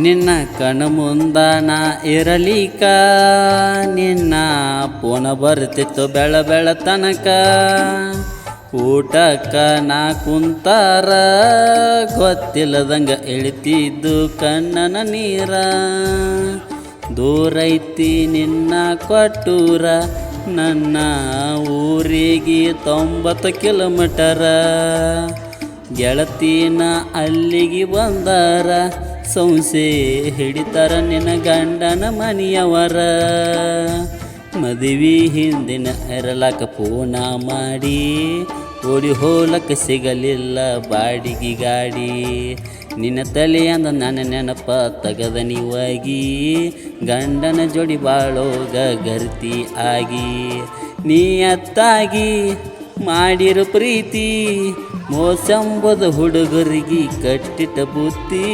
ನಿನ್ನ ಕಣ್ಣು ಮುಂದ ನಾ ಇರಲಿಕ ನಿನ್ನ ಪೋನ ಬರ್ತಿತ್ತು ಬೆಳ ತನಕ ಊಟಕ್ಕ ನಾ ಕುಂತಾರ ಗೊತ್ತಿಲ್ಲದಂಗ ಇಳಿತಿದ್ದು ಕಣ್ಣನ ನೀರ ದೂರೈತಿ ನಿನ್ನ ಕೊಟ್ಟೂರ ನನ್ನ ಊರಿಗೆ 90 ಕಿಲೋಮೀಟರ ಗೆಳತಿನ ಅಲ್ಲಿಗೆ ಬಂದಾರ ಸಂಸೆ ಹಿಡಿತಾರ ನಿನ್ನ ಗಂಡನ ಮನೆಯವರ ಮದುವೆ ಹಿಂದಿನ ಎರಲಕ ಫೋನ ಮಾಡಿ ಓಡಿ ಹೋಲಕ್ಕೆ ಸಿಗಲಿಲ್ಲ ಬಾಡಿಗೆ ಗಾಡಿ ನಿನ್ನ ತಲೆಯಂದ ನನ್ನ ನೆನಪ ತಗದ ನೀವಾಗಿ ಗಂಡನ ಜೋಡಿ ಬಾಳೋಗ ಗರ್ತಿ ಆಗಿ ನೀಯತ್ತಾಗಿ ಮಾಡಿರು ಪ್ರೀತಿ ಮೋಸಂಬದ ಹುಡುಗರಿಗೆ ಕಟ್ಟಿಟ್ಟ ಬುತ್ತಿ